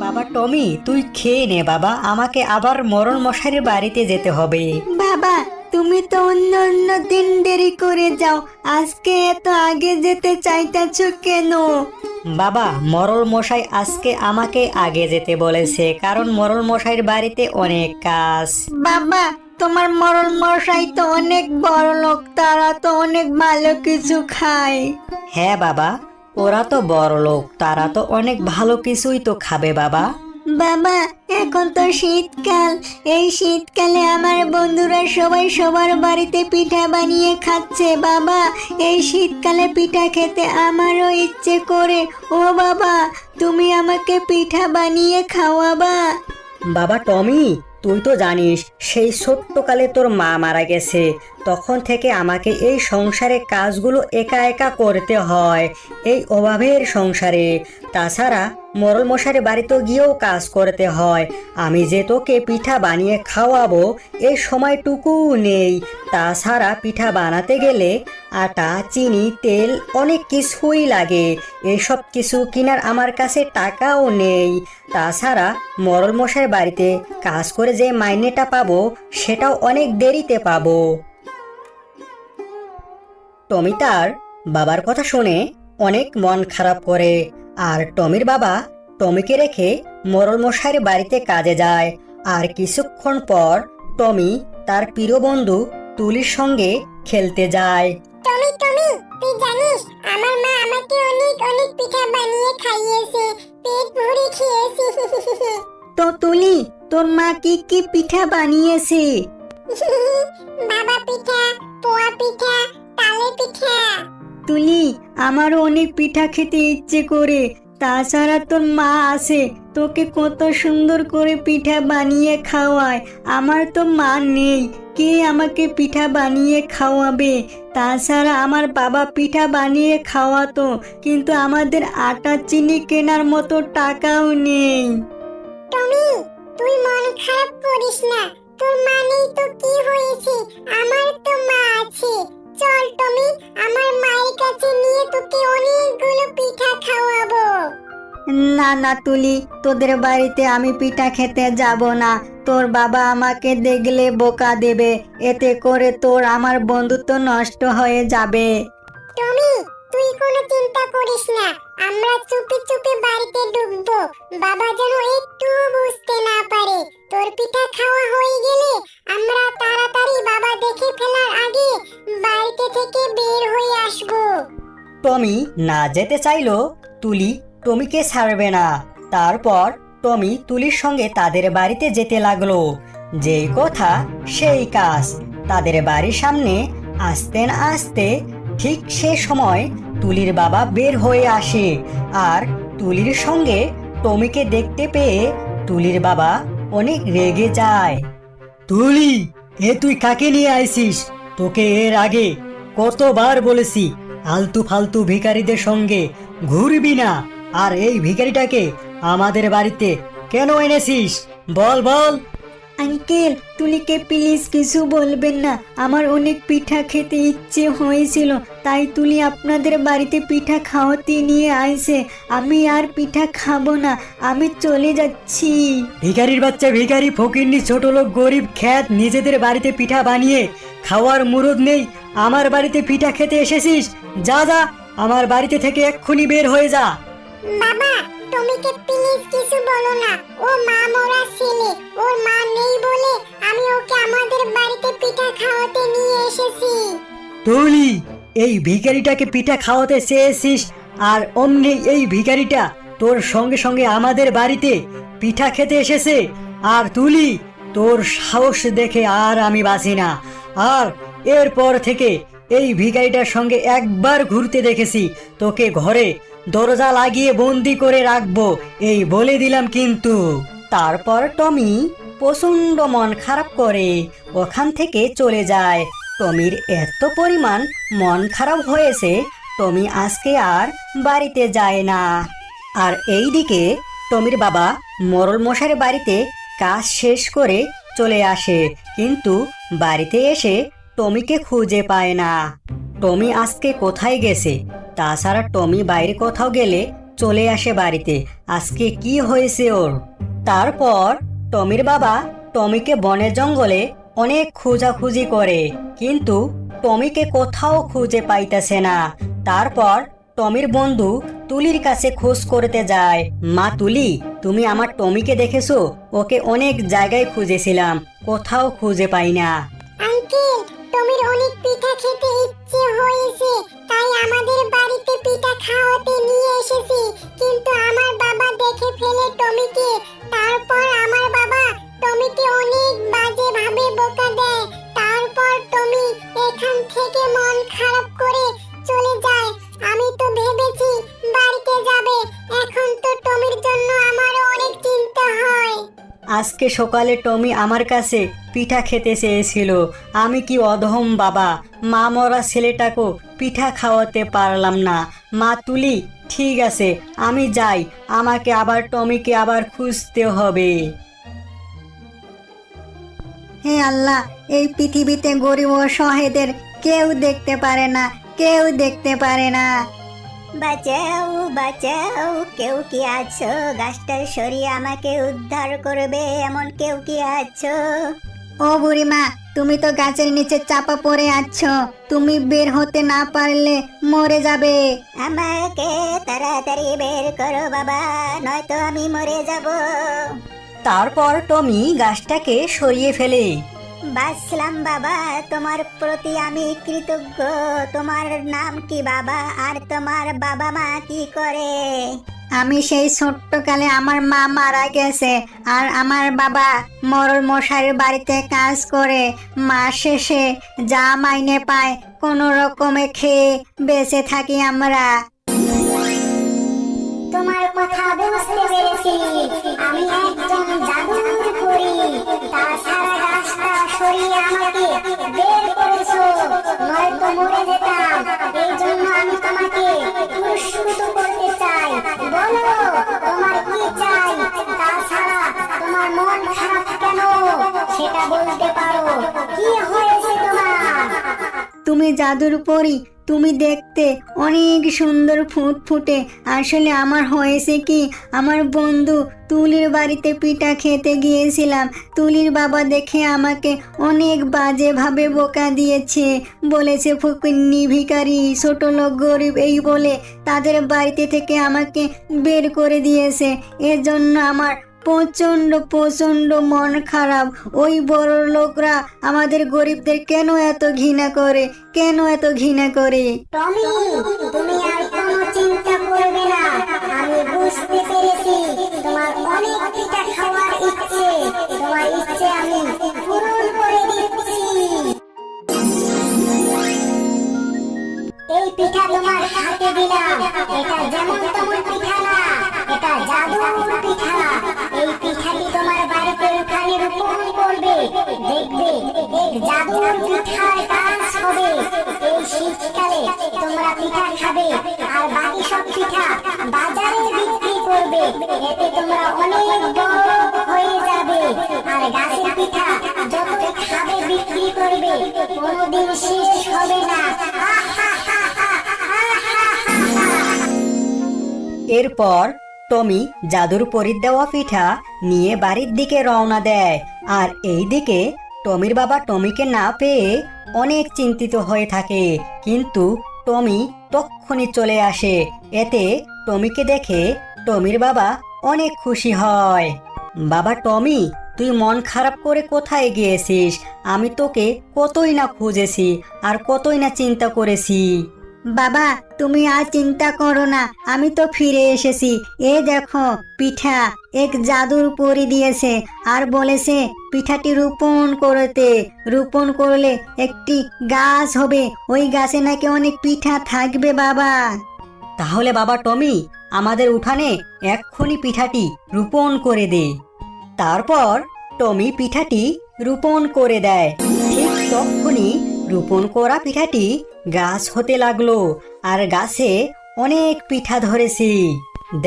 বাবা টমি, তুই খেয়ে নে বাবা, আমাকে আবার মরণ মশাইয়ের বাড়িতে যেতে হবে। বাবা, তুমি তো অন্য অন্য দিন দেরি করে যাও, আজকে এত আগে যেতে চাইতেছো কেন? বাবা, মরল মশাই আজকে আমাকে আগে যেতে বলেছে, কারণ মরল মশাইয়ের বাড়িতে অনেক কাজ। বাবা, তোমার মরণ মশাই তো অনেক বড় লোক, তারা তো অনেক ভালো কিছু খায়। হ্যাঁ বাবা, ওরা তো বড় লোক, তারা তো অনেক ভালো কিছুই তো খাবে বাবা। বাবা, এখন তো শীতকাল, এই শীতকালে আমার বন্ধুরা সবাই সবার বাড়িতে পিঠা বানিয়ে খাচ্ছে। বাবা, এই শীতকালে পিঠা খেতে আমারও ইচ্ছে করে। ও বাবা, তুমি আমাকে পিঠা বানিয়ে খাওয়াবা? বাবা টমি, তুই তো জানিস সেই ছোট্টকালে তোর মা মারা গেছে, তখন থেকে আমাকে এই সংসারে কাজগুলো একা একা করতে হয়, এই অভাবের সংসারে। তাছাড়া মরল মশাইয়ের বাড়িতে গিয়েও কাজ করতে হয়। আমি যে তোকে পিঠা বানিয়ে খাওয়াবো এই সময়টুকু নেই। তাছাড়া পিঠা বানাতে গেলে আটা, চিনি, তেল অনেক কিছুই লাগে, এসব কিছু কেনার আমার কাছে টাকাও নেই। তাছাড়া মরল মশাইয়ের বাড়িতে কাজ করে যে মাইনেটা পাবো সেটাও অনেক দেরিতে পাবো। টমি তার বাবার কথা শুনে অনেক মন খারাপ করে, আর টমির বাবা টমিকে রেখে মরল মশাইয়ের বাড়িতে কাজে যায়। আর কিছুক্ষণ পর টমি তার প্রিয় বন্ধু তুলির সঙ্গে খেলতে যায়। টমি টমি, তুই জানিস আমার মা আমাকে অনেক অনেক পিঠা বানিয়ে খাইয়েছে, পেট ভরে খেয়েছি। তো তুলি, তোর মা কি কি পিঠা বানিয়েছে? বাবা পিঠা, পোয়া পিঠা, তালে পিঠা। তুলি, আমারও অনেক পিঠা খেতে ইচ্ছে করে। তাছাড়া তোর মা আছে, তোকে কত সুন্দর করে পিঠা বানিয়ে খাওয়ায়। আমার তো মা নেই, কে আমাকে পিঠা বানিয়ে খাওয়াবে? তাছাড়া আমার বাবা পিঠা বানিয়ে খাওয়াতো, কিন্তু আমাদের আটা চিনি কেনার মতো টাকাও নেই। টমি, তুই মন খারাপ করিস না, তোর মা নেই তো কি হয়েছে, আমার তো মা আছে। চল টমি, আমার মায়ের কাছে নিয়ে তোকে অনেকগুলো পিঠা খাওয়াবো। না না তুলি, তোদের বাড়িতে আমি পিঠা খেতে যাব না। তোর বাবা আমাকে দেখলে বোকা দেবে, এতে করে তোর আমার বন্ধুত্ব নষ্ট হয়ে যাবে। টমি, তুই কোনো চিন্তা করিস না, আমরা চুপি চুপি বাড়িতে ঢুকবো, বাবা যেন একটু বুঝতে না পারে। তোর পিঠা খাওয়া হয়ে গেলে আমরা তাড়াতাড়ি বাবা দেখে ফেলার আগে বাড়িতে থেকে বের হয়ে আসবো। টমি না যেতে চাইলো, তুলি টমিকে ছাড়বে না। তারপর টমি তুলির সঙ্গে তাদের বাড়িতে যেতে লাগলো। যেই কথা সেই কাজ, তাদের বাড়ির সামনে আসতে না আসতে ঠিক সে সময় তুলির বাবা বের হয়ে আসে, আর তুলির সঙ্গে টমিকে দেখতে পেয়ে তুলির বাবা অনেক রেগে যায়। তুলি, এ তুই কাকে নিয়ে আইছিস? তোকে এর আগে কতবার বলেছি আলতু ফালতু ভিখারিদের সঙ্গে ঘুরবি না, আর এই ভিখারিটাকে আমাদের বাড়িতে কেন এনেছিস? বল বল। আঙ্কেল, তুলিকে প্লিজ কিছু বলবেন না, আমার অনেক পিঠা খেতে ইচ্ছে হয়েছিল, তাই তুলি আপনাদের বাড়িতে পিঠা খাওয়াতে নিয়ে আইছে। আমি আর পিঠা খাবো না, আমি চলে যাচ্ছি। ভিখারির বাচ্চা, ভিখারি, ফকিন্নি, ছোট লোক, গরিব খ্যাত, নিজেদের বাড়িতে পিঠা বানিয়ে খাওয়ার মুরদ নেই, আমার বাড়িতে পিঠা খেতে এসেছিস? যা যা, আমার বাড়িতে থেকে এক্ষুনি বের হয়ে যা। বাবা, টমিকে প্লিজ কিছু বলো না, ও মা মরা ছেলে, ওর মা নেই বলে আমি ওকে আমাদের বাড়িতে পিঠা খাওয়াতে নিয়ে এসেছি। তুলি, এই ভিখারিটাকে পিঠা খাওয়াতে চেয়েছিস, আর অমনি এই ভিখারিটা তোর সঙ্গে সঙ্গে আমাদের বাড়িতে পিঠা খেতে এসেছে। আর তুলি, তোর সাহস দেখে আর আমি বাঁচি না, আর এরপর থেকে এই ভিখারিটার সঙ্গে একবার ঘুরতে দেখেছি তোকে ঘরে দরজা লাগিয়ে বন্দি করে রাখবো, এই বলে দিলাম কিন্তু। তারপর টমি প্রচন্ড মন খারাপ করে ওখান থেকে চলে যায়। টমির এত পরিমাণ মন খারাপ হয়েছে, টমি আজকে আর বাড়িতে যায় না। আর এইদিকে টমির বাবা মরল মশাইয়ের বাড়িতে কাজ শেষ করে চলে আসে, কিন্তু বাড়িতে এসে টমিকে খুঁজে পায় না। টমি আজকে কোথায় গেছে? তাছাড়া টমি বাইরে কোথাও গেলে চলে আসে বাড়িতে। আজকে কি হয়েছে ওর? তারপর টমির বাবা টমিকে বনে জঙ্গলে অনেক খোঁজাখুঁজি করে, কিন্তু টমিকে কোথাও খুঁজে পাইতেছে না। তারপর টমির বন্ধু তুলির কাছে খোঁজ করতে যায়। মা তুলি, তুমি আমার টমিকে দেখেছো? ওকে অনেক জায়গায় খুঁজেছিলাম, কোথাও খুঁজে পাই না। আঙ্কেল, টমির অনেক পিঠা খেতে ইচ্ছে হয়েছে, তাই আমাদের বাড়িতে পিঠা খাওয়াতে নিয়ে এসেছি। কিন্তু আমার বাবা দেখে ফেলে টমিকে। তারপর আমার বাবা টমিকে অনেক বাজে ভাবে বকা দেয়। তারপর টমি এখান থেকে মন খারাপ করে চলে যায়। আমি তো ভেবেছি বাড়িতে যাবে, এখন তো টমির জন্য আমারও অনেক চিন্তা হয়। আজকে সকালে টমি আমার কাছে পিঠা খেতে চেয়েছিল। আমি কি অধম বাবা, মা মরা ছেলেটাকেও পিঠা খাওয়াতে পারলাম না। মা তুলি, ঠিক আছে আমি যাই, আমাকে আবার টমিকে আবার খুঁজতে হবে। হে আল্লাহ, এই পৃথিবীতে গরিব ও অসহায়দের কেউ দেখতে পারে না, কেউ দেখতে পারে না। বাঁচাও বাঁচাও, কেউ কি আছো? গাছটা সরিয়ে আমাকে উদ্ধার করবে এমন কেউ কি আছো? ও বুড়িমা, তুমি তো গাছের নিচে চাপা পড়ে আছো, তুমি বের হতে না পারলে মরে যাবে। আমাকে তাড়াতাড়ি বের করো বাবা, নয়তো আমি মরে যাব। তারপর টমি গাছটাকে সরিয়ে ফেলে। বাঁচলাম বাবা, তোমার প্রতি আমি কৃতজ্ঞ। তোমার নাম কি বাবা, আর তোমার বাবা মা কি করে? আমি সেই ছোট্টকালে আমার মা মারা গেছে, আর আমার বাবা মরল মশাইয়ের বাড়িতে কাজ করে। মাস শেষে যা মাইনে পায় কোনো রকমে খেয়ে বেঁচে থাকি আমরা। তোমার কথা বুঝতে পেরেছি, আমি একজন জাদুর পরী। তাছাড়া গাছটা সরিয়ে আমাকে বের করেছো, নয়তো মরে যেতাম। এই জন্য আমি তোমাকে পুরস্কৃত করতে চাই। বলো তোমার কি চাই? তাছাড়া তোমার মন খারাপ কেন সেটা বলতে পারো। কি হয়েছে তোমার? তুমি জাদুর পরী, তুমি দেখতে অনেক সুন্দর ফুটফুটে। আসলে আমার হয়েছে কি, আমার বন্ধু তুলির বাড়িতে পিঠা খেতে গিয়েছিলাম। তুলির বাবা দেখে আমাকে অনেক বাজেভাবে বোকা দিয়েছে, বলেছে ফকিন্নি, ভিখারি, ছোট লোক, গরিব এই বলে তাদের বাড়িতে থেকে আমাকে বের করে দিয়েছে। এজন্য আমার প্রচন্ড প্রচন্ড মন খারাপ। ওই বড় লোকরা আমাদের গরিবদের কেন এত ঘৃণা করে, কেন এত ঘৃণা করে? টমি, তুমি আর কোনো চিন্তা করবে না। আমি বুঝতে পেরেছি তোমার অনেক পিঠা খাওয়ার ইচ্ছে। তোমার ইচ্ছে আমি পূরণ করে দিচ্ছি। এই পিঠা তোমার হাতে দিলাম। এটা যেমন তেমন পিঠা না, এটা জাদুর পিঠা। এই পিঠাটি তোমার বাড়িতে উঠানে রোপণ করবে, দেখবে এক জাদুর পিঠার কাজ হবে। এই শীতকালে তোমরা পিঠা খাবে, আর বাকি সব পিঠা বাজারে বিক্রি করবে। এতে তোমরা অনেক বড় হয়ে যাবে, আর গাছের পিঠা যত খাবে বিক্রি করবে, কোনোদিন শেষ হবে না। এরপর টমি জাদুর পরীর দেওয়া পিঠা নিয়ে বাড়ির দিকে রওনা দেয়। আর এই দিকে টমির বাবা টমিকে না পেয়ে অনেক চিন্তিত হয়ে থাকে, কিন্তু টমি তক্ষুনি চলে আসে। এতে টমিকে দেখে টমির বাবা অনেক খুশি হয়। বাবা টমি, তুই মন খারাপ করে কোথায় গিয়েছিস? আমি তোকে কতই না খুঁজেছি, আর কতই না চিন্তা করেছি। বাবা, তুমি আর চিন্তা করো না, আমি তো ফিরে এসেছি। এ দেখো পিঠা এক জাদুর পরী দিয়েছে, আর বলেছে পিঠাটি রোপণ করতে। রোপণ করলে একটি গাছ হবে, ওই গাছে নাকি অনেক পিঠা থাকবে বাবা। তাহলে বাবা টমি, আমাদের উঠানে এক্ষুনি পিঠাটি রোপণ করে দে। তারপর টমি পিঠাটি রোপণ করে দেয়। ঠিক তখনই রোপণ করা পিঠাটি গাছ হতে লাগলো, আর গাছে অনেক পিঠা ধরেছে।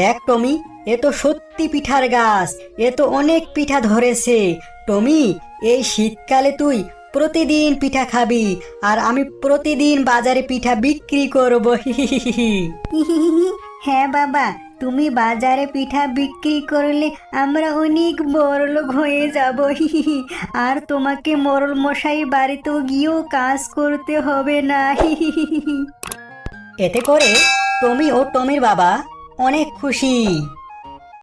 দেখ টমি, এ তো সত্যি পিঠার গাছ, এ তো অনেক পিঠা ধরেছে। টমি, এই শীতকালে তুই প্রতিদিন পিঠা খাবি, আর আমি প্রতিদিন বাজারে পিঠা বিক্রি করব। হ্যাঁ বাবা, তুমি বাজারে পিঠা বিক্রি করলে আমরা অনেক বড়লোক হয়ে যাব। আর তোমাকে মোড়ল মশাই বাড়িতেও গিয়েও কাজ করতে হবে না। এতে করে টমি ও টমির বাবা অনেক খুশি।